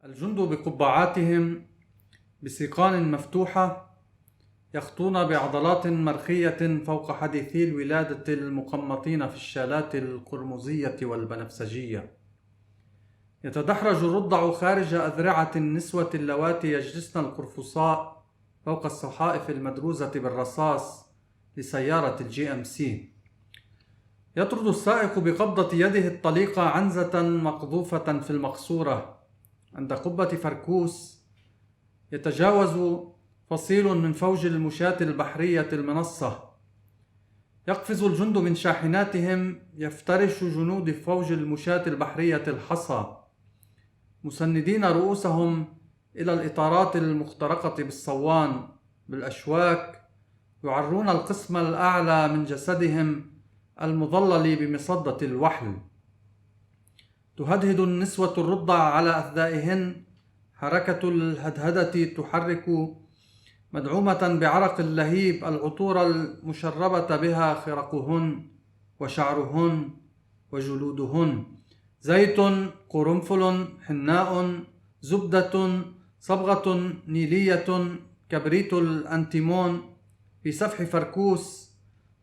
الجند بقبعاتهم بسيقان مفتوحة يخطون بعضلات مرخية فوق حديثي الولادة المقمطين في الشالات القرمزية والبنفسجية. يتدحرج الرضع خارج أذرعة النسوة اللواتي يجلسن القرفصاء فوق الصحائف المدروزة بالرصاص لسيارة GMC. يطرد السائق بقبضة يده الطليقة عنزة مقذوفة في المقصورة عند قبة فركوس. يتجاوز فصيل من فوج المشاة البحرية المنصة. يقفز الجند من شاحناتهم يفترش جنود فوج المشاة البحرية الحصى مسندين رؤوسهم إلى الإطارات المخترقة بالصوان بالأشواك. يعرون القسم الأعلى من جسدهم المظلل بمصدة الوحل. تهدهد النسوة الرضع على أثدائهن حركة الهدهدة تحرك مدعومة بعرق اللهيب العطور المشربة بها خرقهن وشعرهن وجلودهن. زيت، قرنفل، حناء، زبدة، صبغة نيلية، كبريت الأنتيمون. في سفح فركوس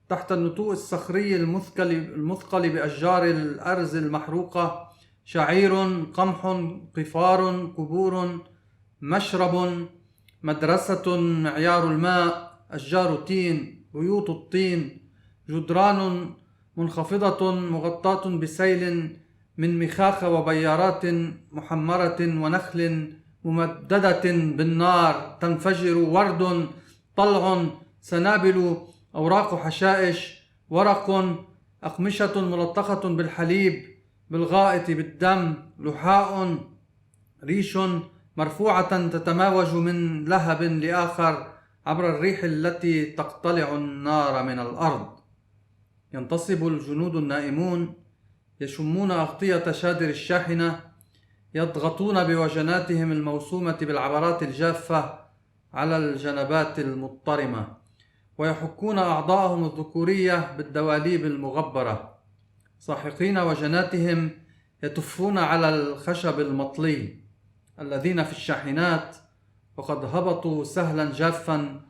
تحت النتوء الصخري المثقل بأشجار الأرز المحروقة شعير، قمح، قفار، قبور، مشرب، مدرسة، معيار الماء، أشجار تين، بيوت الطين، جدران منخفضة مغطاة بسيل من مخاخ وبيارات محمرة ونخل ممددة بالنار تنفجر. ورد، طلع، سنابل، أوراق حشائش، ورق، أقمشة ملطخة بالحليب بالغائط بالدم، لحاء، ريش مرفوعة تتماوج من لهب لآخر عبر الريح التي تقتلع النار من الأرض. ينتصب الجنود النائمون يشمون أغطية شادر الشاحنة، يضغطون بوجناتهم الموسومة بالعبرات الجافة على الجنبات المضطرمة، ويحكون أعضاءهم الذكورية بالدواليب المغبرة. ساحقين وجناتهم يتفون على الخشب المطلي. الذين في الشاحنات وقد هبطوا سهلا جافا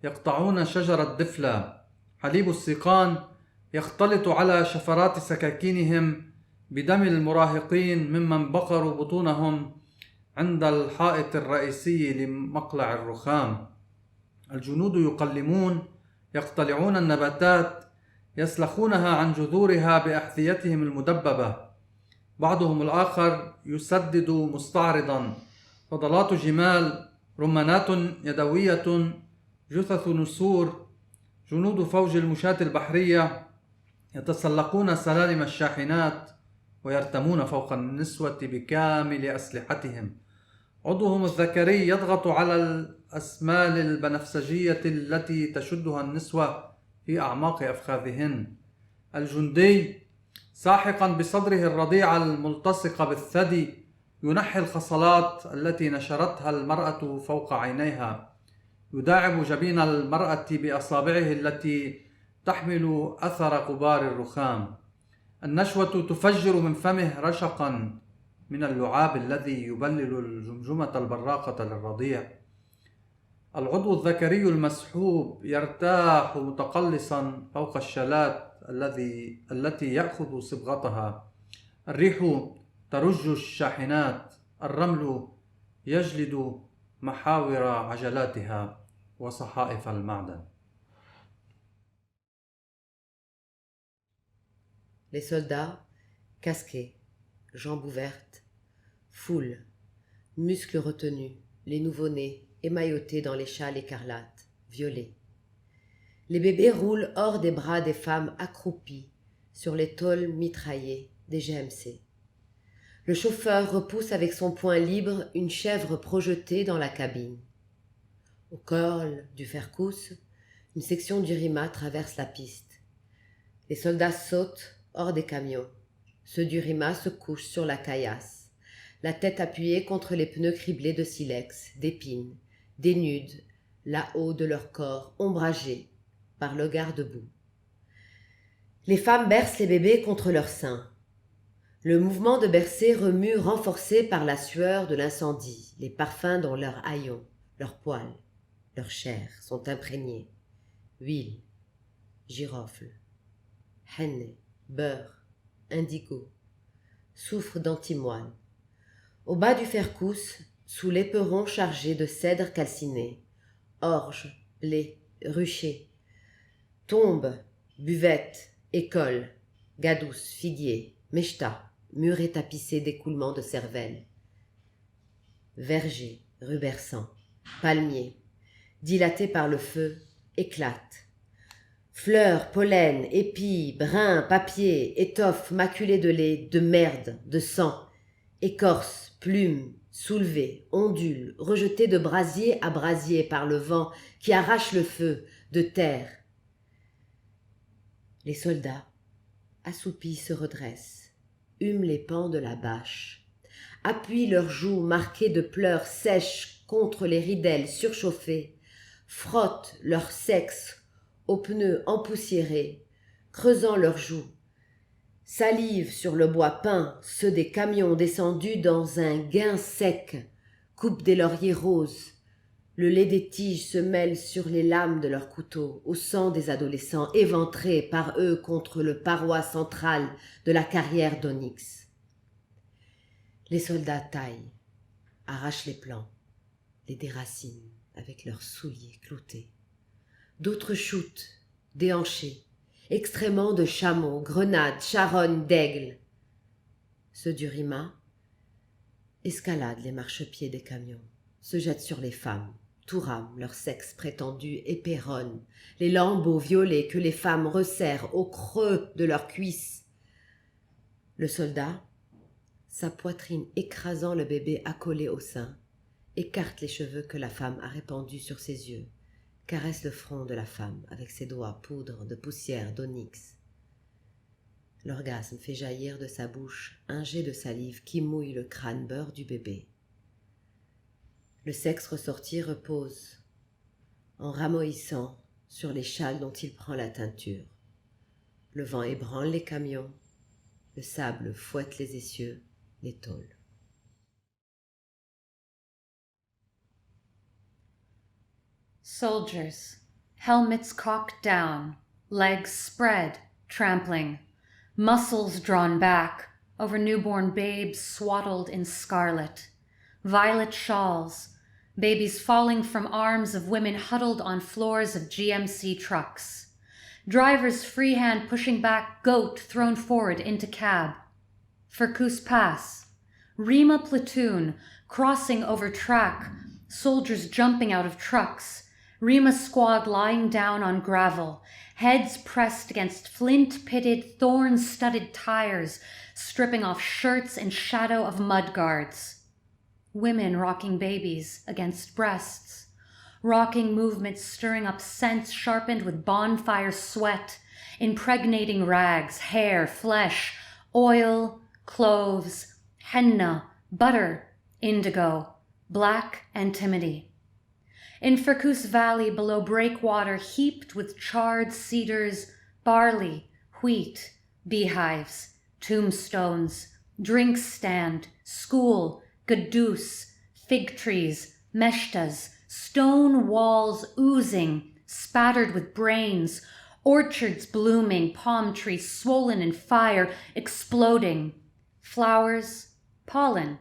يقطعون شجر الدفلة. حليب السيقان يختلط على شفرات سكاكينهم بدم المراهقين ممن بقروا بطونهم عند الحائط الرئيسي لمقلع الرخام. الجنود يقلمون، يقتلعون النباتات، يسلخونها عن جذورها بأحذيتهم المدببة. بعضهم الآخر يسدد مستعرضا. فضلات جمال، رمانات يدوية، جثث نسور. جنود فوج المشاة البحرية يتسلقون سلالم الشاحنات ويرتمون فوق النسوة بكامل أسلحتهم. عضوهم الذكري يضغط على الأسمال البنفسجية التي تشدها النسوة في أعماق أفخاذهن. الجندي ساحقا بصدره الرضيع الملتصق بالثدي ينحي الخصلات التي نشرتها المرأة فوق عينيها. يداعب جبين المرأة بأصابعه التي تحمل أثر غبار الرخام. النشوة تفجر من فمه رشقا من اللعاب الذي يبلل الجمجمة البراقة للرضيع. العضو الذكري المسحوب يرتاح متقلصا فوق الشالات التي يأخذ صبغتها. الريح ترج الشاحنات، الرمل يجلد محاور عجلاتها وصحائف المعدن. Les soldats, casqués, jambes ouvertes, foule, muscles retenus, les nouveau-nés émaillotés dans les châles écarlates, violets. Les bébés roulent hors des bras des femmes accroupies sur les tôles mitraillées des GMC. Le chauffeur repousse avec son poing libre une chèvre projetée dans la cabine. Au col du Ferkous, une section du RIMA traverse la piste. Les soldats sautent hors des camions. Ceux du RIMA se couchent sur la caillasse, la tête appuyée contre les pneus criblés de silex, d'épines, dénudent là-haut de leur corps ombragé par le garde-boue. Les femmes bercent les bébés contre leurs seins. Le mouvement de bercer remue renforcé par la sueur de l'incendie, les parfums dont leurs haillons, leurs poils, leur chair sont imprégnés. Huile, girofle, henné, beurre, indigo, soufre d'antimoine. Au bas du Ferkous, sous l'éperon chargé de cèdre calciné, orge, blé, rucher, tombes, buvettes, écoles, gadous, figuiers, mechta, murets tapissés d'écoulements de cervelle. Vergers, rubersants, palmiers, dilatés par le feu, éclatent. Fleurs, pollen, épis, brins, papier, étoffes maculées de lait, de merde, de sang, écorces, plumes, soulevées, ondulent, rejetées de brasier à brasier par le vent qui arrache le feu de terre. Les soldats, assoupis, se redressent, hument les pans de la bâche, appuient leurs joues marquées de pleurs sèches contre les ridelles surchauffées, frottent leur sexe aux pneus empoussiérés, creusant leurs joues, salivent sur le bois peint ceux des camions descendus dans un gain sec, coupent des lauriers roses. Le lait des tiges se mêle sur les lames de leurs couteaux, au sang des adolescents éventrés par eux contre le paroi central de la carrière d'onyx. Les soldats taillent, arrachent les plants, les déracinent avec leurs souliers cloutés. D'autres shootent, déhanchés, extrêmement de chameaux, grenades, charognes, d'aigles. Ceux du RIMA escaladent les marchepieds des camions, se jettent sur les femmes, tout rament leur sexe prétendu épéronnent, les lambeaux violets que les femmes resserrent au creux de leurs cuisses. Le soldat, sa poitrine écrasant le bébé accolé au sein, écarte les cheveux que la femme a répandus sur ses yeux, caresse le front de la femme avec ses doigts poudre de poussière d'onyx. L'orgasme fait jaillir de sa bouche un jet de salive qui mouille le crâne beurre du bébé. Le sexe ressorti repose, en ramoïssant sur les châles dont il prend la teinture. Le vent ébranle les camions, le sable fouette les essieux, les tôles. Soldiers, helmets cocked down, legs spread, trampling, muscles drawn back over newborn babes swaddled in scarlet, violet shawls, babies falling from arms of women huddled on floors of GMC trucks, drivers freehand pushing back goat thrown forward into cab, Ferkous Pass, Rima platoon crossing over track, soldiers jumping out of trucks, Rima squad lying down on gravel, heads pressed against flint-pitted, thorn-studded tires, stripping off shirts in shadow of mudguards. Women rocking babies against breasts, rocking movements stirring up scents sharpened with bonfire sweat, impregnating rags, hair, flesh, oil, cloves, henna, butter, indigo, black antimony. In Ferkous Valley below breakwater heaped with charred cedars, barley, wheat, beehives, tombstones, drink stand, school, gadus, fig trees, meshtas, stone walls oozing, spattered with brains, orchards blooming, palm trees swollen in fire, exploding, flowers, pollen,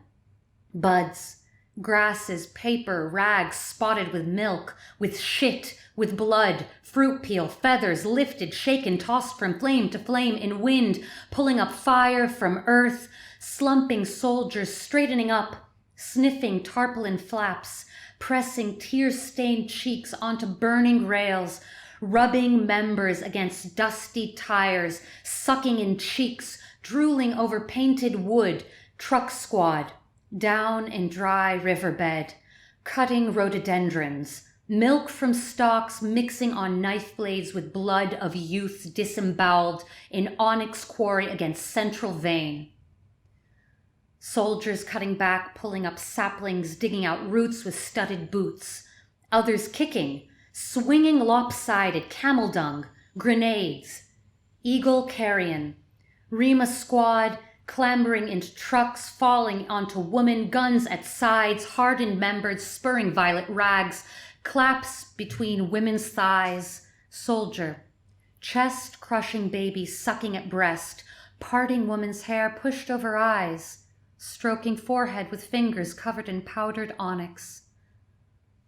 buds, grasses, paper, rags spotted with milk, with shit, with blood, fruit peel, feathers lifted, shaken, tossed from flame to flame in wind, pulling up fire from earth, slumping soldiers straightening up, sniffing tarpaulin flaps, pressing tear-stained cheeks onto burning rails, rubbing members against dusty tires, sucking in cheeks, drooling over painted wood, truck squad, down in dry riverbed, cutting rhododendrons, milk from stalks mixing on knife blades with blood of youth disemboweled in onyx quarry against central vein. Soldiers cutting back, pulling up saplings, digging out roots with studded boots. Others kicking, swinging lopsided camel dung, grenades. Eagle carrion. Rima squad clambering into trucks, falling onto women, guns at sides, hardened members, spurring violet rags, claps between women's thighs. Soldier. Chest crushing baby sucking at breast, parting woman's hair pushed over eyes, stroking forehead with fingers covered in powdered onyx.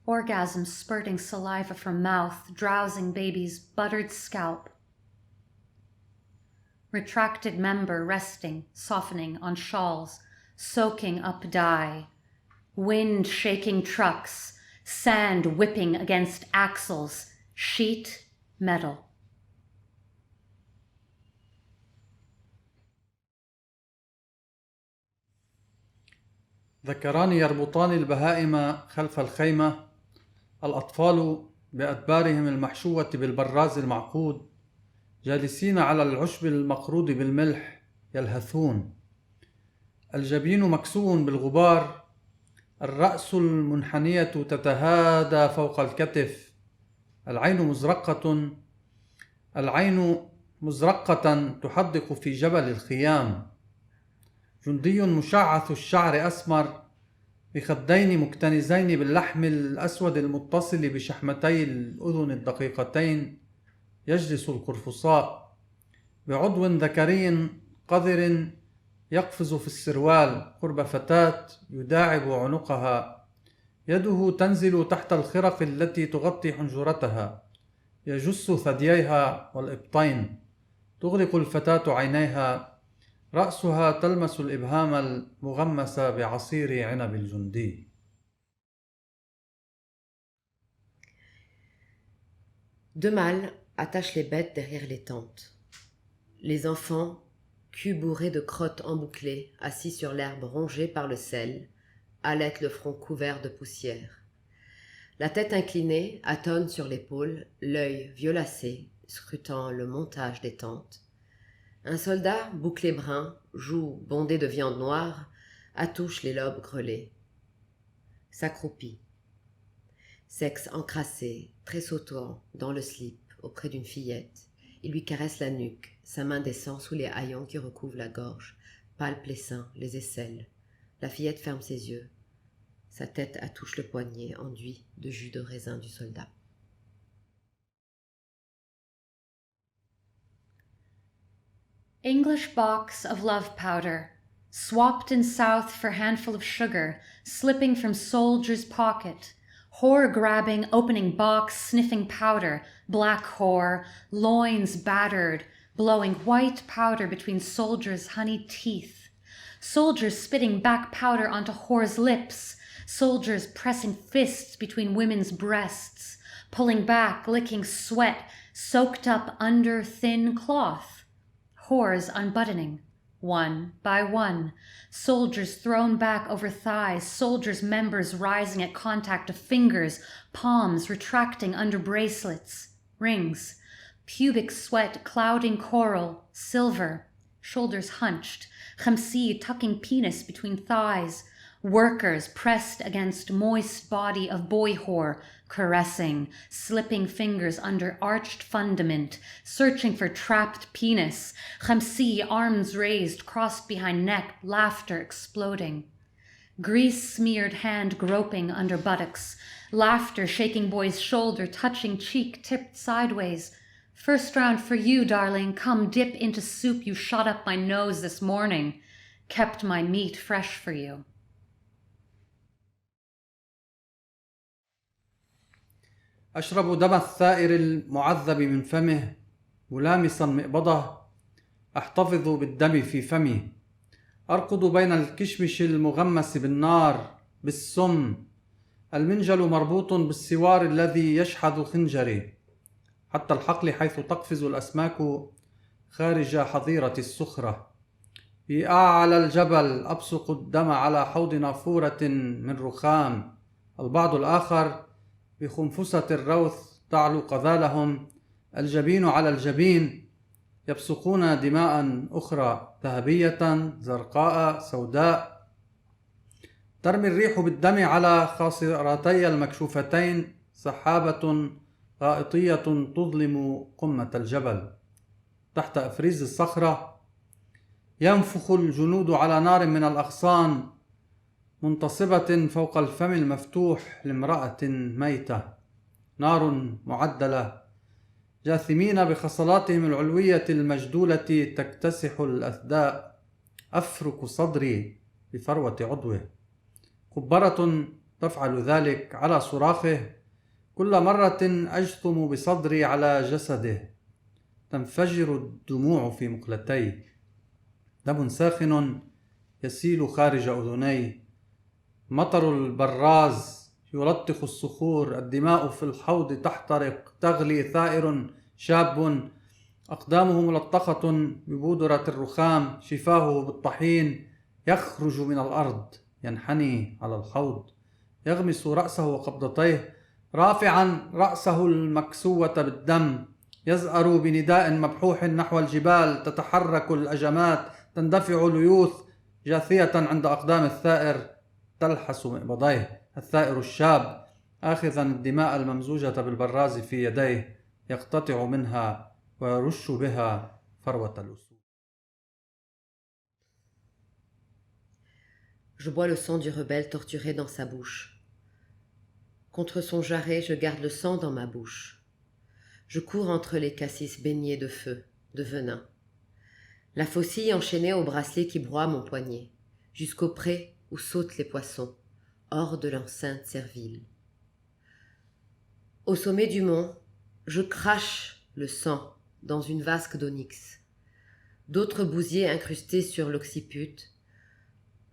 Orgasm spurting saliva from mouth, drowsing baby's buttered scalp. Retracted member resting, softening on shawls, soaking up dye. Wind shaking trucks, sand whipping against axles, sheet, metal. ذكران يربطان البهائم خلف الخيمة، الأطفال بأدبارهم المحشوة بالبراز المعقود جالسين على العشب المقروض بالملح يلهثون، الجبين مكسو بالغبار، الرأس المنحنية تتهادى فوق الكتف، العين مزرقة تحدق في جبل الخيام. جندي مشعث الشعر أسمر بخدين مكتنزين باللحم الأسود المتصل بشحمتي الأذن الدقيقتين يجلس القرفصاء بعضو ذكري قذر يقفز في السروال قرب فتاة يداعب عنقها، يده تنزل تحت الخرق التي تغطي حنجرتها، يجس ثدييها والإبطين، تغلق الفتاة عينيها، رأسها تلمس الإبهام المغمس بعصير عنب الجندي. Deux mâles attachent les bêtes derrière les tentes. Les enfants, cul bourré de crottes embouclées, assis sur l'herbe rongée par le sel, halètent le front couvert de poussière. La tête inclinée, atone sur l'épaule, l'œil violacé, scrutant le montage des tentes. Un soldat, bouclé brun, joues bondées de viande noire, attouche les lobes grelés. S'accroupit. Sexe encrassé, tressautant dans le slip auprès d'une fillette. Il lui caresse la nuque, sa main descend sous les haillons qui recouvrent la gorge, palpe les seins, les aisselles. La fillette ferme ses yeux. Sa tête attouche le poignet enduit de jus de raisin du soldat. English box of love powder, swapped in South for handful of sugar, slipping from soldier's pocket, whore grabbing, opening box, sniffing powder, black whore, loins battered, blowing white powder between soldier's honey teeth, soldiers spitting back powder onto whore's lips, soldiers pressing fists between women's breasts, pulling back, licking sweat, soaked up under thin cloth. Whores unbuttoning, one by one, soldiers thrown back over thighs, soldiers' members rising at contact of fingers, palms retracting under bracelets, rings, pubic sweat clouding coral, silver, shoulders hunched, khamsi tucking penis between thighs, workers pressed against moist body of boy whore, caressing, slipping fingers under arched fundament, searching for trapped penis, Khamsi, arms raised, crossed behind neck, laughter exploding. Grease-smeared hand groping under buttocks, laughter shaking boy's shoulder, touching cheek tipped sideways. First round for you, darling, come dip into soup you shot up my nose this morning. Kept my meat fresh for you. أشرب دم الثائر المعذب من فمه ملامسا مقبضه أحتفظ بالدم في فمي أركض بين الكشمش المغمس بالنار بالسم المنجل مربوط بالسوار الذي يشحذ خنجري حتى الحقل حيث تقفز الأسماك خارج حظيرة السخرة في أعلى الجبل أبصق الدم على حوض نافورة من رخام البعض الآخر بخنفسة الروث تعلو قذالهم الجبين على الجبين يبصقون دماء أخرى ذهبية زرقاء سوداء ترمي الريح بالدم على خاصرتي المكشوفتين سحابة غائطية تظلم قمة الجبل تحت أفريز الصخرة ينفخ الجنود على نار من الأغصان منتصبة فوق الفم المفتوح لامرأة ميتة نار معدلة جاثمين بخصلاتهم العلوية المجدولة تكتسح الأثداء أفرك صدري بفروة عضوه قبرة تفعل ذلك على صراخه كل مرة أجثم بصدري على جسده تنفجر الدموع في مقلتي دم ساخن يسيل خارج أذني مطر البراز يلطخ الصخور الدماء في الحوض تحترق تغلي ثائر شاب أقدامه ملطخة ببودرة الرخام شفاهه بالطحين يخرج من الأرض ينحني على الحوض يغمس رأسه وقبضتيه رافعا رأسه المكسوة بالدم يزأر بنداء مبحوح نحو الجبال تتحرك الأجمات تندفع ليوث جاثية عند أقدام الثائر تلحس مقبضيه الثائر الشاب آخذا الدماء الممزوجة بالبراز في يديه يقتطع منها ويرش بها فروة الأسود. Je bois le sang du rebelle torturé dans sa bouche. Contre son jarret, je garde le sang dans ma bouche. Je cours entre les cassis baignés de feu, de venin. La faucille enchaînée au bracelet qui broie mon poignet, jusqu'au pré où sautent les poissons, hors de l'enceinte servile. Au sommet du mont, je crache le sang dans une vasque d'onyx. D'autres bousiers incrustés sur l'occiput,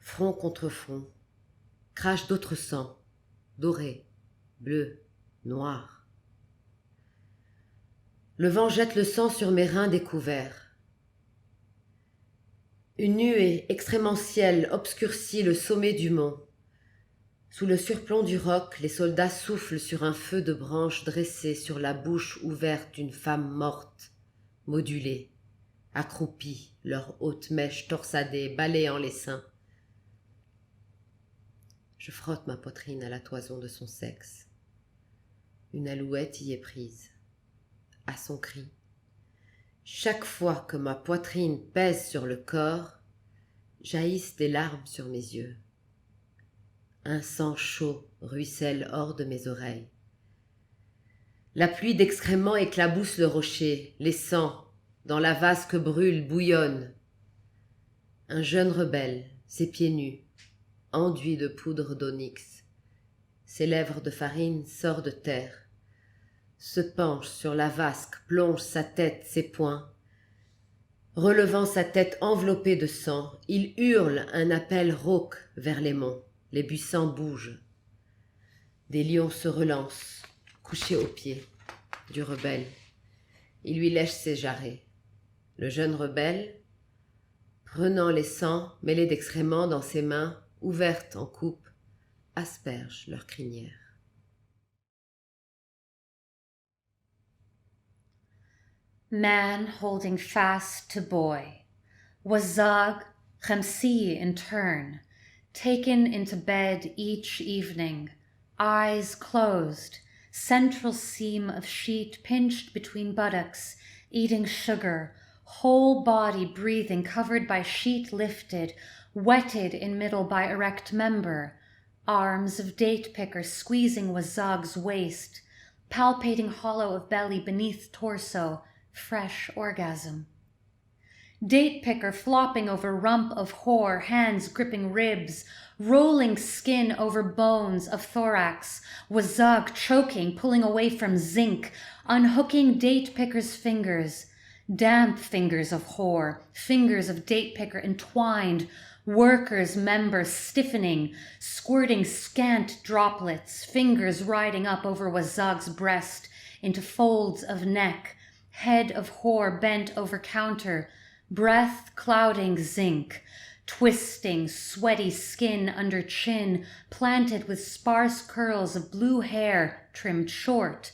front contre front, crachent d'autres sangs, dorés, bleus, noirs. Le vent jette le sang sur mes reins découverts. Une nuée extrémentielle obscurcit le sommet du mont. Sous le surplomb du roc, les soldats soufflent sur un feu de branches dressées sur la bouche ouverte d'une femme morte, modulée, accroupie, leurs hautes mèches torsadées, balayant les seins. Je frotte ma poitrine à la toison de son sexe. Une alouette y est prise. À son cri. Chaque fois que ma poitrine pèse sur le corps, jaillissent des larmes sur mes yeux. Un sang chaud ruisselle hors de mes oreilles. La pluie d'excréments éclabousse le rocher, les sangs, dans la vasque brûle, bouillonnent. Un jeune rebelle, ses pieds nus, enduit de poudre d'onyx, ses lèvres de farine sortent de terre, se penche sur la vasque, plonge sa tête, ses poings. Relevant sa tête enveloppée de sang, il hurle un appel rauque vers les monts. Les buissons bougent. Des lions se relancent, couchés aux pieds du rebelle. Il lui lèche ses jarrets. Le jeune rebelle, prenant les sangs mêlés d'excréments dans ses mains, ouvertes en coupe, asperge leur crinière. Man holding fast to boy. Wazag, Khamsi in turn. taken into bed each evening, eyes closed, central seam of sheet pinched between buttocks, eating sugar, whole body breathing, covered by sheet lifted, wetted in middle by erect member, arms of date picker squeezing Wazag's waist, palpating hollow of belly beneath torso, fresh orgasm. Date picker flopping over rump of whore, hands gripping ribs, rolling skin over bones of thorax, Wazag choking, pulling away from zinc, unhooking date picker's fingers, damp fingers of whore, fingers of date picker entwined, worker's member stiffening, squirting scant droplets, fingers riding up over Wazag's breast into folds of neck, head of whore bent over counter, breath clouding zinc, twisting sweaty skin under chin, planted with sparse curls of blue hair trimmed short.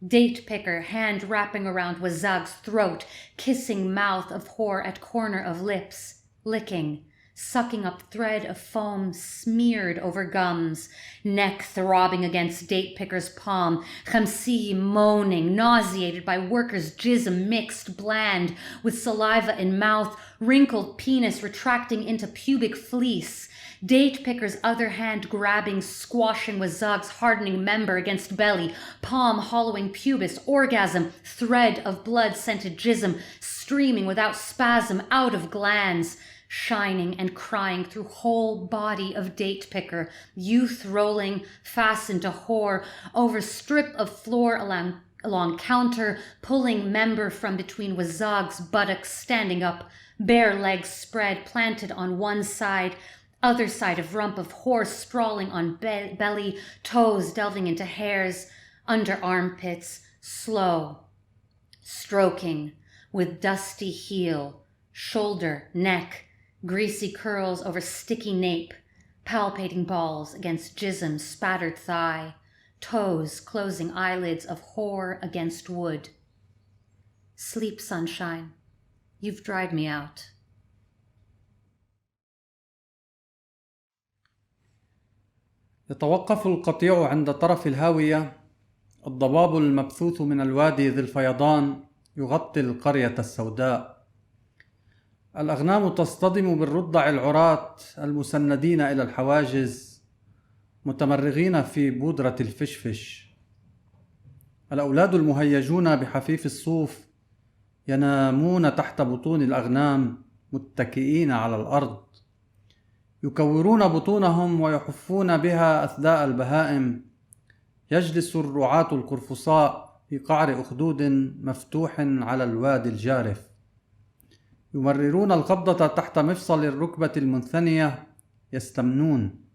Date picker hand wrapping around Wazag's throat, kissing mouth of whore at corner of lips, licking, sucking up thread of foam smeared over gums, neck throbbing against date picker's palm, Khamsi moaning, nauseated by worker's jism mixed bland with saliva in mouth, wrinkled penis retracting into pubic fleece, date picker's other hand grabbing, squashing Wazag's hardening member against belly, palm hollowing pubis, orgasm, thread of blood-scented jism, streaming without spasm out of glands, shining and crying through whole body of date picker, youth rolling, fastened to whore, over strip of floor along counter, pulling member from between Wazag's buttocks, standing up, bare legs spread, planted on one side, other side of rump of whore sprawling on belly, toes delving into hairs, under armpits, slow, stroking with dusty heel, shoulder, neck, greasy curls over sticky nape, palpating balls against jism spattered thigh, toes closing eyelids of whore against wood. Sleep, sunshine. You've dried me out. يتوقف القطيع عند طرف الهاوية. الضباب المبثوث من الوادي ذي الفيضان يغطي القرية السوداء. الأغنام تصطدم بالرضع العراة المسندين إلى الحواجز، متمرغين في بودرة الفشفش. الأولاد المهيجون بحفيف الصوف ينامون تحت بطون الأغنام متكئين على الأرض، يكورون بطونهم ويحفون بها أثداء البهائم. يجلس الرعاة القرفصاء في قعر أخدود مفتوح على الوادي الجارف، يمررون القبضة تحت مفصل الركبة المنثنية، يستمنون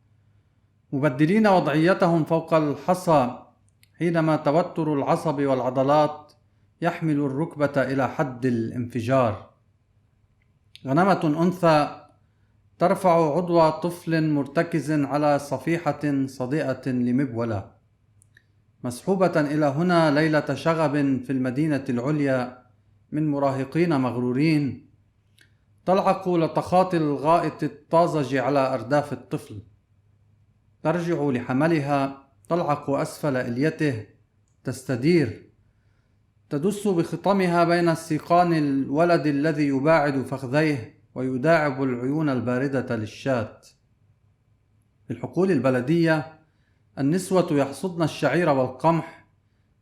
مبدلين وضعيتهم فوق الحصى، حينما توتر العصب والعضلات يحمل الركبة إلى حد الانفجار. غنمة أنثى ترفع عضو طفل مرتكز على صفيحة صدئة لمبولة، مسحوبة إلى هنا ليلة شغب في المدينة العليا من مراهقين مغرورين، تلعق لطخات الغائط الطازج على أرداف الطفل، ترجع لحملها، تلعق أسفل إليته، تستدير، تدس بخطمها بين السيقان الولد الذي يباعد فخذيه ويداعب العيون الباردة للشاة. في الحقول البلدية النسوة يحصدن الشعير والقمح،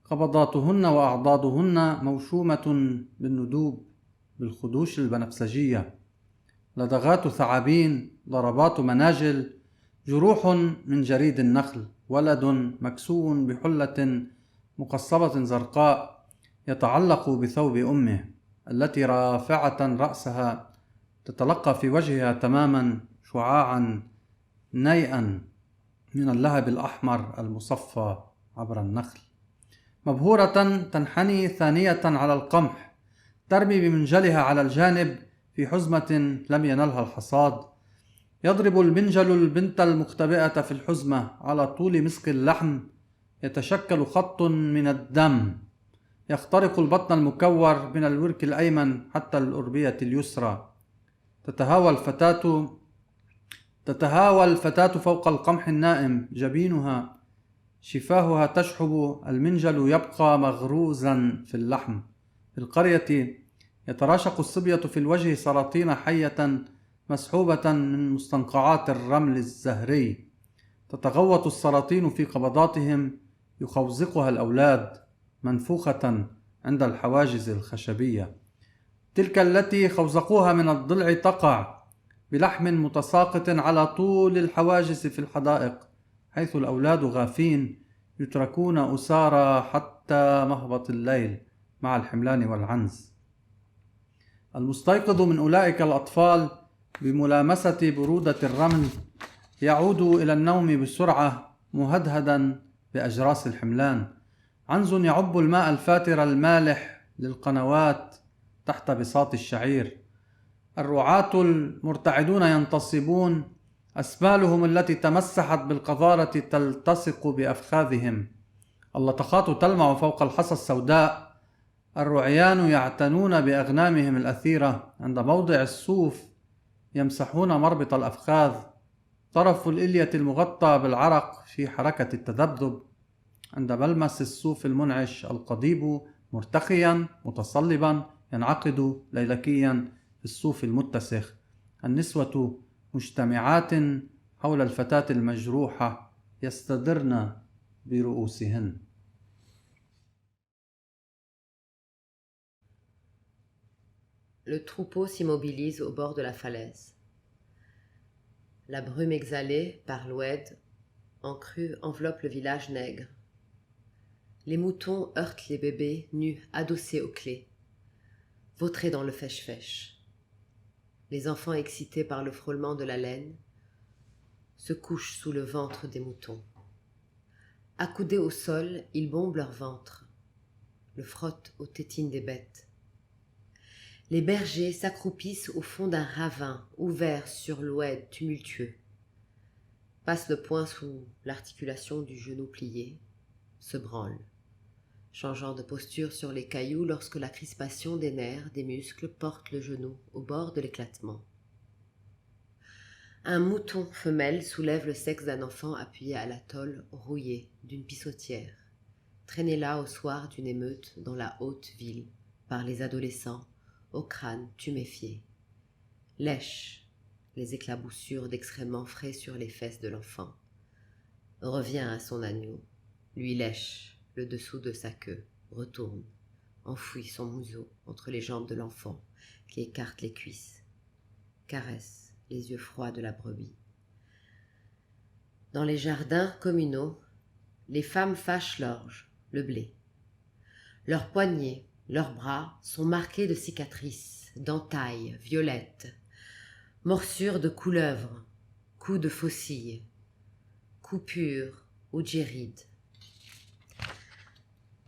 قبضاتهن وأعضادهن موشومة بالندوب، بالخدوش البنفسجية، لدغات ثعابين، ضربات مناجل، جروح من جريد النخل، ولد مكسو بحلة مقصبة زرقاء يتعلق بثوب أمه التي رافعة رأسها تتلقى في وجهها تماما شعاعا نيئا من اللهب الأحمر المصفى عبر النخل. مبهورة تنحني ثانية على القمح، ترمي بمنجلها على الجانب في حزمة لم ينلها الحصاد. يضرب المنجل البنت المختبئة في الحزمة على طول مسك اللحم، يتشكل خط من الدم يخترق البطن المكور من الورك الأيمن حتى الأربية اليسرى. تتهاوى الفتاة تتهاوى الفتاة فوق القمح النائم، جبينها شفاهها تشحب، المنجل يبقى مغروزا في اللحم. في القرية يتراشق الصبية في الوجه سلاطين حية مسحوبة من مستنقعات الرمل الزهري، تتغوط السلاطين في قبضاتهم، يخوزقها الأولاد منفوخة عند الحواجز الخشبية. تلك التي خوزقوها من الضلع تقع بلحم متساقط على طول الحواجز في الحدائق، حيث الأولاد غافين يتركون أسارى حتى مهبط الليل مع الحملان والعنز. المستيقظ من أولئك الأطفال بملامسة برودة الرمل يعود إلى النوم بسرعة مهدهدا بأجراس الحملان. عنز يعب الماء الفاتر المالح للقنوات تحت بساط الشعير. الرعاة المرتعدون ينتصبون، أسبالهم التي تمسحت بالقذارة تلتصق بأفخاذهم. اللطخات تلمع فوق الحصى السوداء. الرعيان يعتنون بأغنامهم الأثيرة. عند موضع الصوف يمسحون مربط الأفخاذ، طرف الإلية المغطى بالعرق في حركة التذبذب. عند ملمس الصوف المنعش القضيب مرتخيا متصلبا ينعقد ليلكيا في الصوف المتسخ. النسوة مجتمعات حول الفتاة المجروحة يستدرن برؤوسهن. Le troupeau s'immobilise au bord de la falaise. La brume exhalée par l'oued en crue enveloppe le village nègre. Les moutons heurtent les bébés nus adossés aux clés, vautrés dans le fèche-fèche. Les enfants excités par le frôlement de la laine se couchent sous le ventre des moutons. Accoudés au sol, ils bombent leur ventre, le frottent aux tétines des bêtes. Les bergers s'accroupissent au fond d'un ravin ouvert sur l'oued tumultueux, passent le poing sous l'articulation du genou plié, se branlent, changeant de posture sur les cailloux lorsque la crispation des nerfs, des muscles porte le genou au bord de l'éclatement. Un mouton femelle soulève le sexe d'un enfant appuyé à la tôle rouillée d'une pissotière, traîné là au soir d'une émeute dans la haute ville par les adolescents au crâne tuméfié. Lèche les éclaboussures d'excréments frais sur les fesses de l'enfant. Revient à son agneau, lui lèche le dessous de sa queue, retourne, enfouit son museau entre les jambes de l'enfant qui écarte les cuisses, caresse les yeux froids de la brebis. Dans les jardins communaux, les femmes fâchent l'orge, le blé. Leurs poignets, leurs bras sont marqués de cicatrices, d'entailles violettes, morsures de couleuvres, coups de faucilles, coupures ou djérides.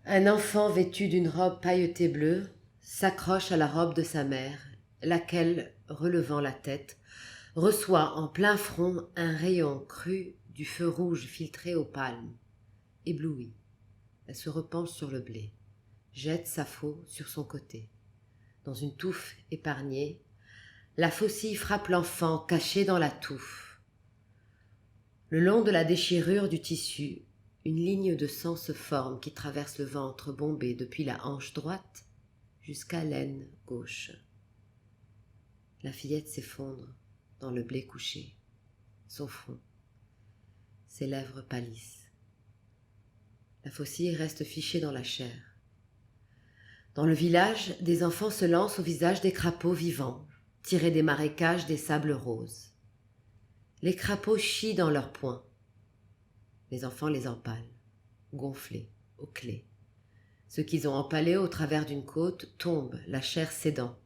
Un enfant vêtu d'une robe pailletée bleue s'accroche à la robe de sa mère, laquelle, relevant la tête, reçoit en plein front un rayon cru du feu rouge filtré aux palmes. Éblouie, elle se repenche sur le blé, jette sa faux sur son côté. Dans une touffe épargnée, la faucille frappe l'enfant caché dans la touffe. Le long de la déchirure du tissu, une ligne de sang se forme qui traverse le ventre bombé depuis la hanche droite jusqu'à l'aine gauche. La fillette s'effondre dans le blé couché, son front, ses lèvres pâlissent. La faucille reste fichée dans la chair. Dans le village, des enfants se lancent au visage des crapauds vivants, tirés des marécages des sables roses. Les crapauds chient dans leurs poings. Les enfants les empalent, gonflés, aux clés. Ceux qu'ils ont empalés au travers d'une côte tombent, la chair cédant.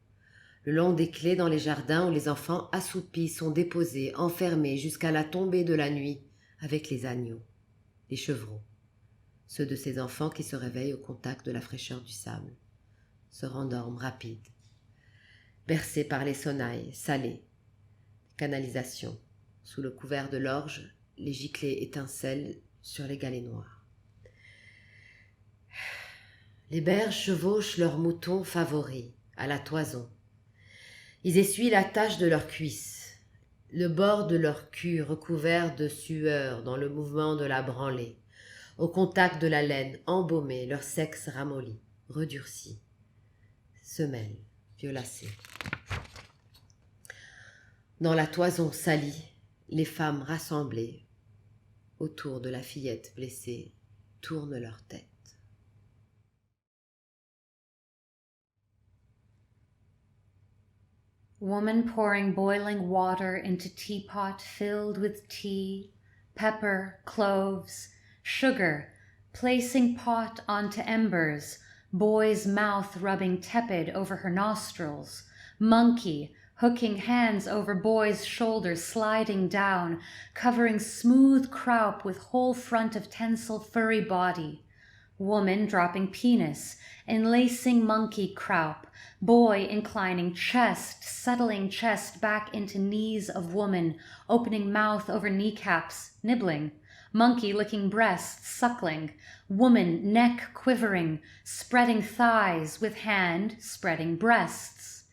Le long des clés dans les jardins où les enfants assoupis sont déposés, enfermés jusqu'à la tombée de la nuit avec les agneaux, les chevreaux, ceux de ces enfants qui se réveillent au contact de la fraîcheur du sable, se rendorment rapides, bercés par les sonnailles salées, canalisations, sous le couvert de l'orge, les giclées étincellent sur les galets noirs. Les berges chevauchent leurs moutons favoris à la toison. Ils essuient la tache de leurs cuisses. le bord de leur cul recouvert de sueur dans le mouvement de la branlée, au contact de la laine embaumée, leur sexe ramolli, redurci, semelle, violacée. Dans la toison salie, les femmes rassemblées autour de la fillette blessée tournent leur tête. Woman pouring boiling water into teapot filled with tea, pepper, cloves, sugar, placing pot onto embers, boy's mouth rubbing tepid over her nostrils, monkey hooking hands over boy's shoulders, sliding down, covering smooth croup with whole front of tensile furry body. Woman dropping penis, enlacing monkey croup, boy inclining chest, settling chest back into knees of woman, opening mouth over kneecaps, nibbling, monkey licking breasts, suckling, woman neck quivering, spreading thighs with hand, spreading breasts,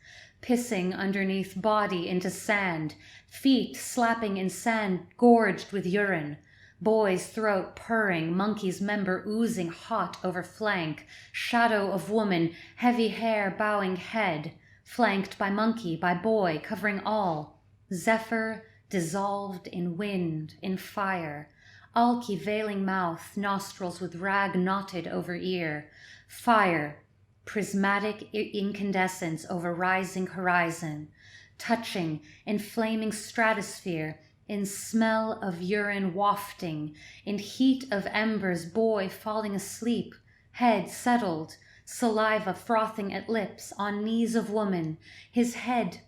pissing underneath body into sand, feet slapping in sand gorged with urine, boy's throat purring, monkey's member oozing hot over flank, shadow of woman, heavy hair bowing head, flanked by monkey, by boy, covering all, zephyr dissolved in wind, in fire, alky veiling mouth, nostrils with rag knotted over ear, fire, prismatic incandescence over rising horizon, touching, inflaming stratosphere, in smell of urine wafting, in heat of embers, boy falling asleep, head settled, saliva frothing at lips, on knees of woman, his head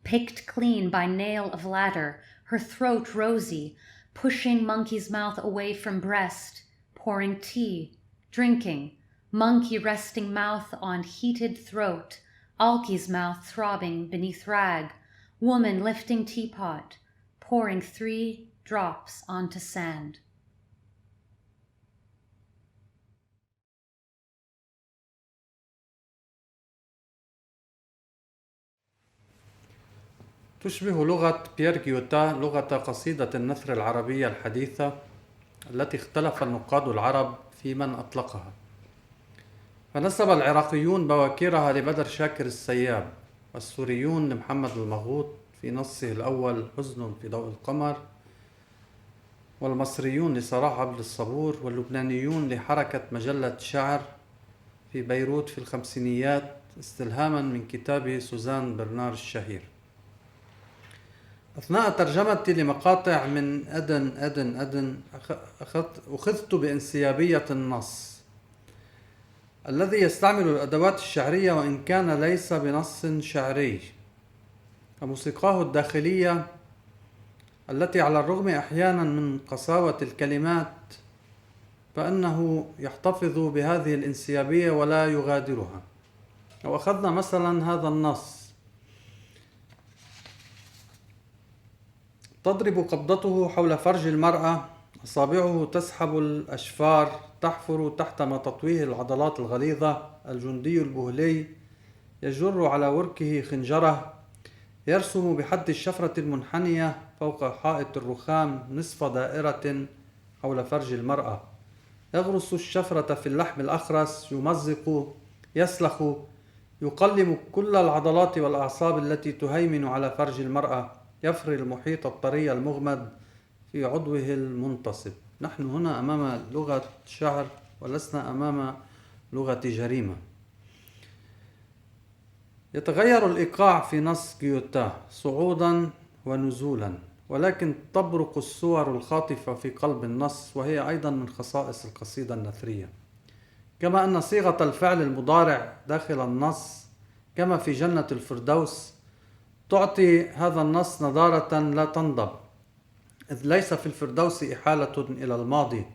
picked clean by nail of ladder, her throat rosy, pushing monkey's mouth away from breast, pouring tea, drinking, monkey resting mouth on heated throat, alky's mouth throbbing beneath rag, woman lifting teapot, pouring 3 drops onto sand. تشبه لغة بيير جيوتا لغة قصيدة النثر العربية الحديثة التي اختلف النقاد العرب في من أطلقها، فنسب العراقيون بواكيرها لبدر شاكر السياب، والسوريون لمحمد المغوط في نصه الأول حزن في ضوء القمر، والمصريون لصلاح عبد الصبور، واللبنانيون لحركة مجلة شعر في بيروت في الخمسينيات استلهاما من كتاب سوزان برنار الشهير. أثناء ترجمتي لمقاطع من أدن أخذت بانسيابية النص الذي يستعمل الأدوات الشعرية وإن كان ليس بنص شعري، وموسيقاه الداخلية التي على الرغم أحيانا من قساوة الكلمات فإنه يحتفظ بهذه الانسيابية ولا يغادرها. وأخذنا مثلا هذا النص: تضرب قبضته حول فرج المرأة، أصابعه تسحب الأشفار، تحفر تحت ما تطويه العضلات الغليظة، الجندي البهلي يجر على وركه خنجره، يرسم بحد الشفرة المنحنية فوق حائط الرخام نصف دائرة حول فرج المرأة، يغرس الشفرة في اللحم الأخرس، يمزق، يسلخ، يقلم كل العضلات والأعصاب التي تهيمن على فرج المرأة، يفري المحيط الطري المغمد في عضوه المنتصب. نحن هنا أمام لغة شعر ولسنا أمام لغة جريمة. يتغير الإيقاع في نص جيوتا صعودا ونزولا، ولكن تبرق الصور الخاطفة في قلب النص، وهي أيضا من خصائص القصيدة النثرية. كما أن صيغة الفعل المضارع داخل النص كما في جنة الفردوس تعطي هذا النص نضارة لا تنضب، إذ ليس في الفردوس إحالة إلى الماضي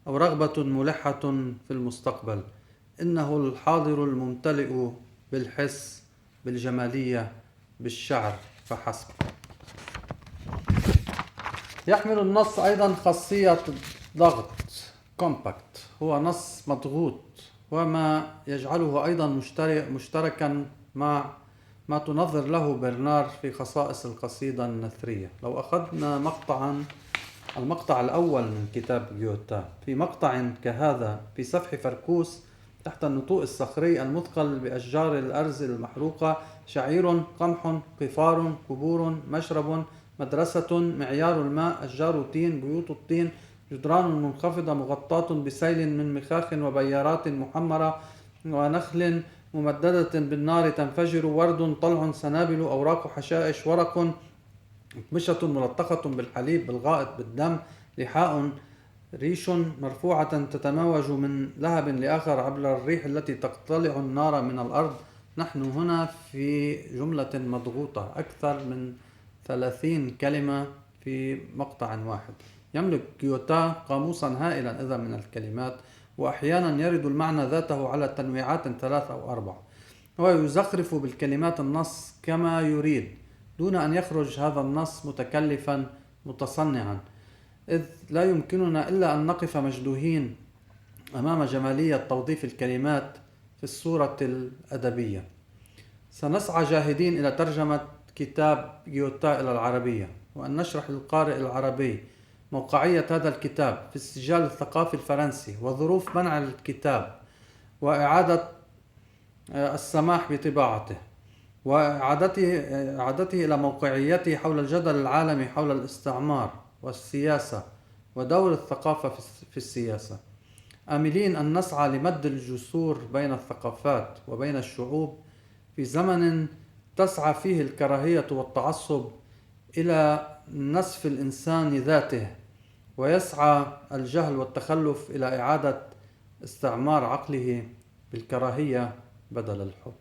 أو رغبة ملحة في المستقبل، إنه الحاضر الممتلئ بالحس، بالجمالية، بالشعر فحسب. يحمل النص أيضا خاصية ضغط كومباكت، هو نص مضغوط، وما يجعله أيضا مشتركا مع ما تنظر له برنار في خصائص القصيدة النثرية. لو أخذنا المقطع الأول من كتاب جيوتا، في مقطع كهذا في سفح فركوس تحت النطوء الصخري المثقل بأشجار الأرز المحروقة شعير، قمح، قفار، كبور، مشرب، مدرسة، معيار الماء، أشجار تين، بيوت الطين، جدران منخفضة مغطاة بسيل من مخاخ وبيارات محمرة، ونخل ممددة بالنار تنفجر، ورد، طلع، سنابل، أوراق حشائش، ورق، مشة ملطخة بالحليب بالغائط بالدم، لحاء، ريش مرفوعة تتموج من لهب لآخر عبر الريح التي تقتلع النار من الأرض. نحن هنا في جملة مضغوطة، أكثر من 30 كلمة في مقطع واحد. يملك جيوتا قاموسا هائلا إذا من الكلمات، وأحيانا يرد المعنى ذاته على تنويعات 3 أو 4. هو يزخرف بالكلمات النص كما يريد دون أن يخرج هذا النص متكلفا متصنعا، إذ لا يمكننا إلا أن نقف مجدوهين أمام جمالية توظيف الكلمات في الصورة الأدبية. سنسعى جاهدين إلى ترجمة كتاب جيوتا إلى العربية، وأن نشرح للقارئ العربي موقعية هذا الكتاب في السجال الثقافي الفرنسي، وظروف منع الكتاب، وإعادة السماح بطباعته، وإعادته إلى موقعيته حول الجدل العالمي حول الاستعمار والسياسة ودور الثقافة في السياسة، آملين أن نسعى لمد الجسور بين الثقافات وبين الشعوب في زمن تسعى فيه الكراهية والتعصب إلى نسف الإنسان ذاته، ويسعى الجهل والتخلف إلى إعادة استعمار عقله بالكراهية بدل الحب.